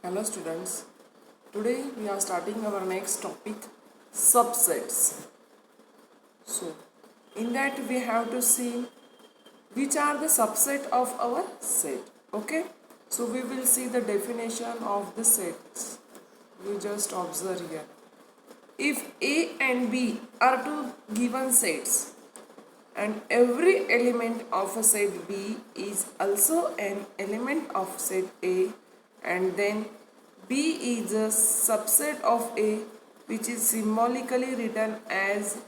Hello students, today we are starting our next topic, subsets. So in that we have to see which are the subset of our set. Okay, so we will see the definition of the sets. You just observe here. If A and B are two given sets and every element of a set B is also an element of set A, and then B is a subset of A, which is symbolically written as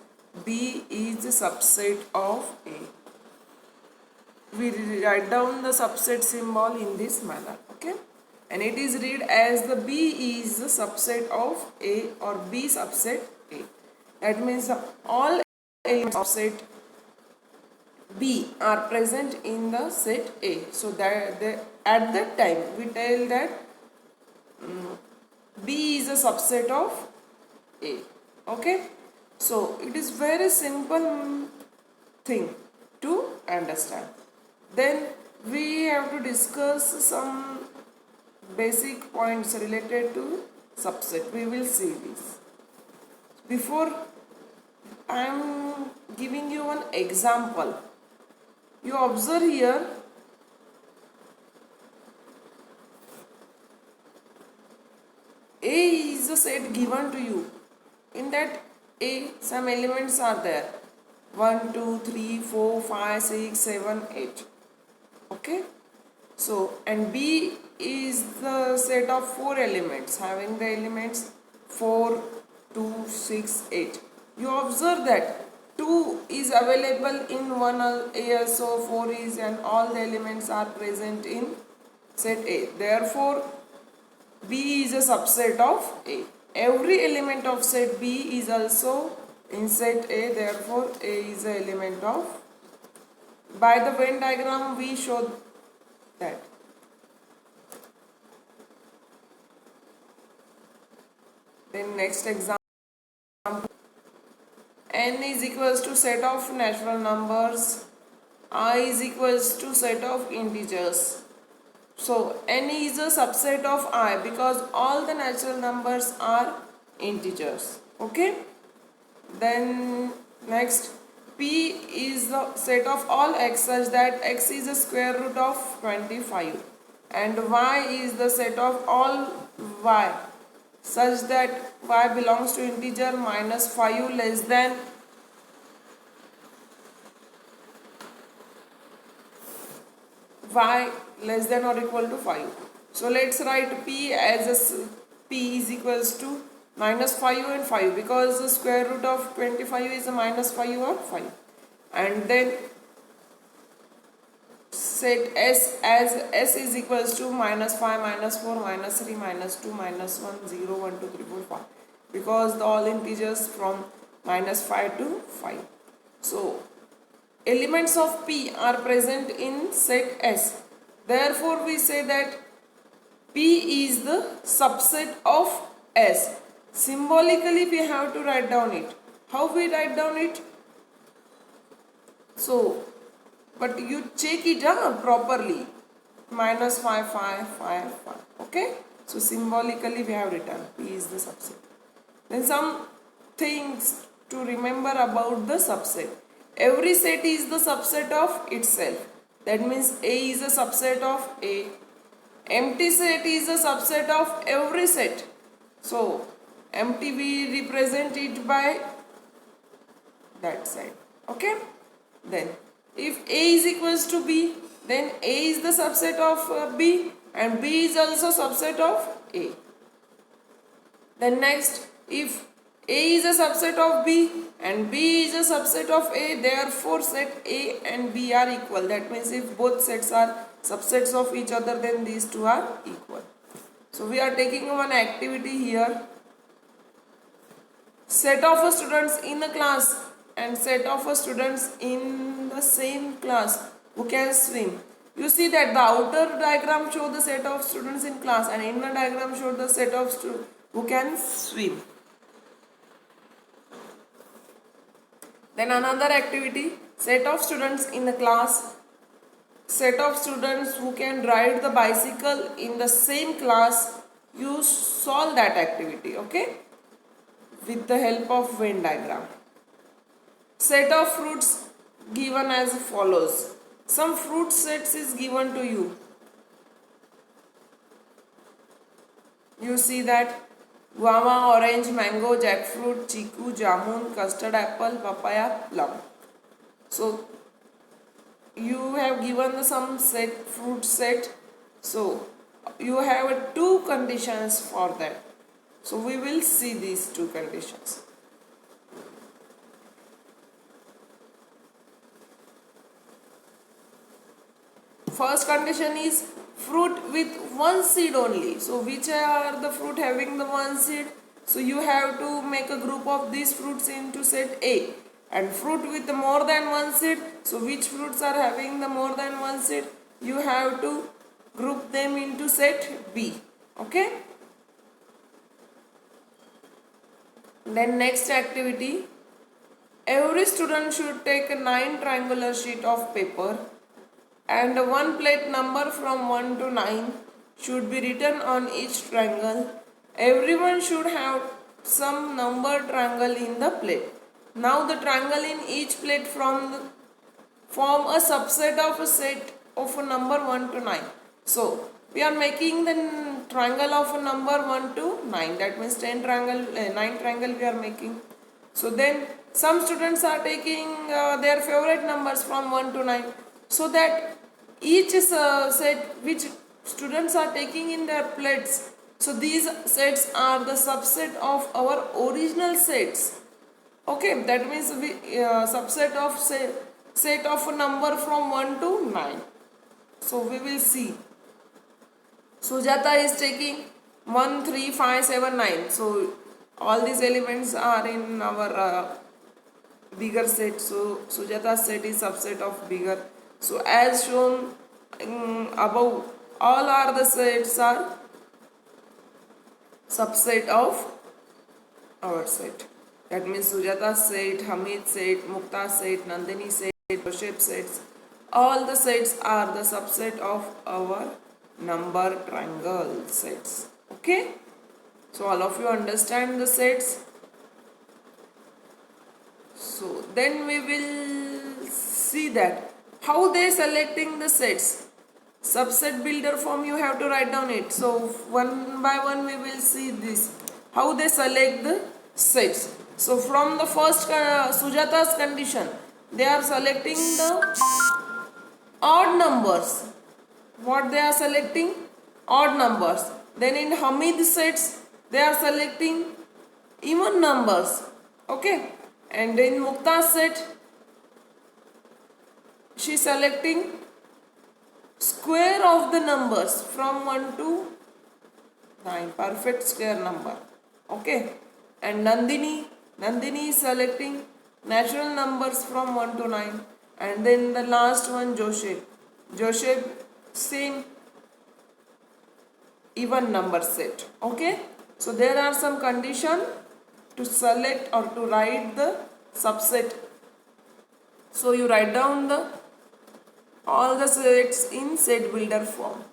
B is a subset of A. We write down the subset symbol in this manner, okay? And it is read as the B is a subset of A or B subset A. That means all elements of set B are present in the set A. So that at that time we tell that B is a subset of A. Okay, so it is very simple thing to understand. Then we have to discuss some basic points related to subset. We will see this. Before I am giving you one example, you observe here A is a set given to you. In that A, some elements are there. 1, 2, 3, 4, 5, 6, 7, 8. Okay. So, and B is the set of 4 elements, having the elements 4, 2, 6, 8. You observe that 2 is available in one A, so 4 is, and all the elements are present in set A. Therefore, B is a subset of A. Every element of set B is also in set A, therefore A is an element of. By the Venn diagram we show that. Then next example, n is equals to set of natural numbers, I is equals to set of integers. So n is a subset of I because all the natural numbers are integers. Okay. Then next, P is the set of all x such that x is the square root of 25, and y is the set of all y such that y belongs to integer minus 5 less than y less than or equal to 5. So let's write P as P is equals to minus 5 and 5 because the square root of 25 is a minus 5 or 5. And then set S as S is equals to minus 5, minus 4, minus 3, minus 2, minus 1, 0, 1, 2, 3, 4, 5 because the all integers from minus 5 to 5. So elements of P are present in set S. Therefore, we say that P is the subset of S. Symbolically, we have to write down it. How we write down it? So, but you check it properly. Minus 5, 5, 5, 5. Okay? So, symbolically, we have written P is the subset. Then some things to remember about the subset. Every set is the subset of itself. That means A is a subset of A. Empty set is a subset of every set. So, empty we represent it by that side. Okay? Then, if A is equals to B, then A is the subset of B and B is also subset of A. Then next, if A is a subset of B and B is a subset of A, therefore set A and B are equal. That means if both sets are subsets of each other, then these two are equal. So we are taking one activity here. Set of students in a class and set of students in the same class who can swim. You see that the outer diagram shows the set of students in class and inner diagram shows the set of students who can swim. Then another activity, set of students in the class, set of students who can ride the bicycle in the same class you solve that activity, okay, with the help of Venn diagram. Set of fruits given as follows. Some fruit sets is given to you. You see that guava, orange, mango, jackfruit, chiku, jamun, custard apple, papaya, plum. So you have given some set fruit set. So you have two conditions for that. So we will see these two conditions. First condition is fruit with one seed only. So which are the fruit having the one seed? So you have to make a group of these fruits into set A. And fruit with more than one seed. So which fruits are having the more than one seed? You have to group them into set B. Okay. Then next activity. Every student should take a 9 triangular sheet of paper and one plate number from 1 to 9 should be written on each triangle. Everyone should have some number triangle in the plate. Now the triangle in each plate form a subset of a set of a number 1 to 9. So we are making the triangle of a number 1 to 9. That means 10 triangle, 9 triangle we are making. So then some students are taking their favorite numbers from 1 to 9. So that each set which students are taking in their plates. So these sets are the subset of our original sets. Okay, that means we subset of set of a number from 1 to 9. So we will see. Sujata is taking 1, 3, 5, 7, 9. So all these elements are in our bigger set. So Sujata's set is subset of bigger. So as shown above, all are the sets are subset of our set. That means Sujata set, Hamid set, Mukta set, Nandini set, Joshep sets. All the sets are the subset of our number triangle sets. Okay. So all of you understand the sets. So then we will see that how they selecting the sets. Subset builder form you have to write down it. So one by one we will see this. How they select the sets. So from the first Sujata's condition, they are selecting the odd numbers. What they are selecting? Odd numbers. Then in Hamid sets, they are selecting even numbers. Okay. And in Mukta set, she is selecting square of the numbers from 1 to 9. Perfect square number. Okay. And Nandini is selecting natural numbers from 1 to 9. And then the last one, Joshep, same even number set. Okay. So there are some conditions to select or to write the subset. So you write down all the sets in set builder form.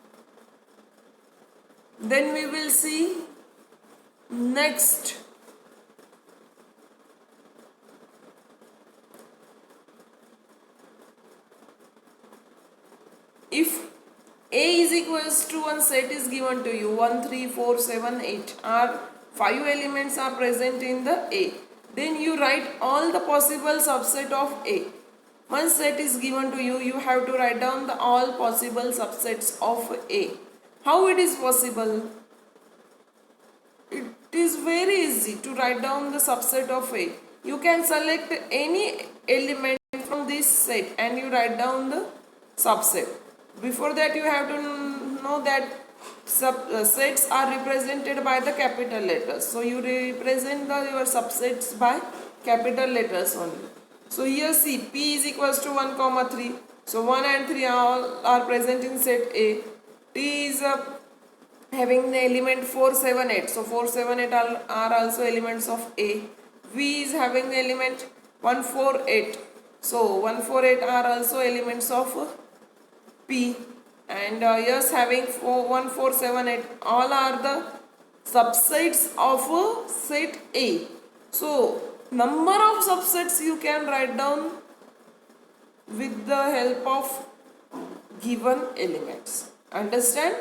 Then we will see next. If A is equals to one set is given to you, 1, 3, 4, 7, 8 are 5 elements are present in the A. Then you write all the possible subset of A. One set is given to you, you have to write down the all possible subsets of A. How it is possible? It is very easy to write down the subset of A. You can select any element from this set and you write down the subset. Before that you have to know that sets are represented by the capital letters. So you represent your subsets by capital letters only. So here see P is equals to 1 comma 3. So 1 and 3 are present in set A. T is having the element 4, 7, 8. So 4, 7, 8 are also elements of A. V is having the element 1, 4, 8. So 1, 4, 8 are also elements of P. And yes, having 1, 4, 7, 8 all are the subsets of a set A. So number of subsets you can write down with the help of given elements. Understand?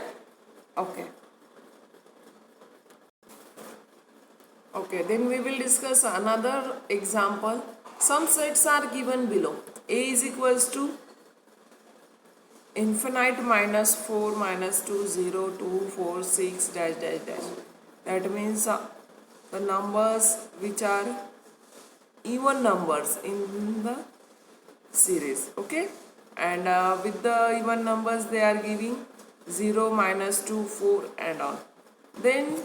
Okay. Okay, then we will discuss another example. Some sets are given below. A is equals to infinite minus 4 minus 2 0 2 4 6 dash dash dash. That means the numbers which are even numbers in the series. Okay, and with the even numbers they are giving 0 minus 2 4 and on. Then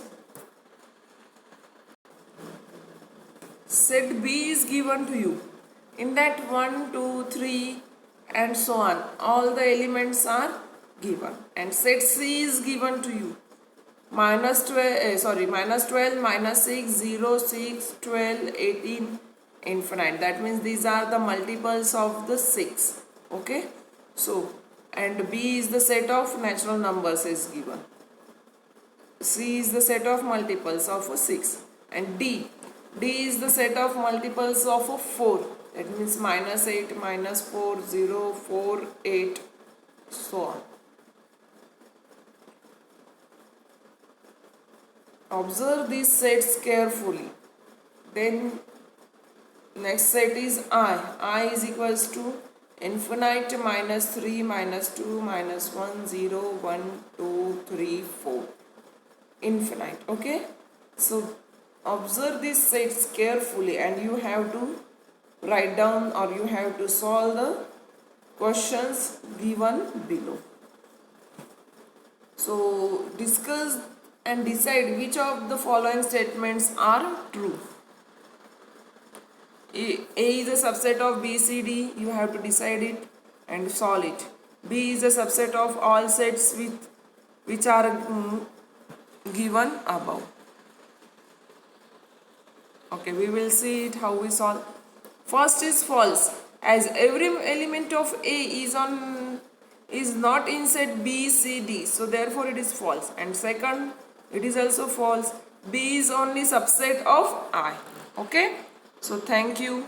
set B is given to you. In that 1 2 3 and so on, all the elements are given, and set C is given to you. Minus 12 minus 12 minus 6 0 6 12 18 infinite. That means these are the multiples of the 6. Okay, so and B is the set of natural numbers is given. C is the set of multiples of a 6, and D is the set of multiples of a 4. That means minus 8 minus 4 0 4 8 so on. Observe these sets carefully. Then next set is I is equals to infinite minus 3 minus 2 minus 1 0 1 2 3 4 infinite. Okay, so observe these sets carefully and you have to write down or you have to solve the questions given below. So discuss and decide which of the following statements are true. A is a subset of B, C, D. You have to decide it and solve it. B is a subset of all sets which are given above. Okay, we will see it how we solve. First is false, as every element of A is not in set B, C, D. So therefore it is false. And second, it is also false. B is only subset of I. Okay. So thank you.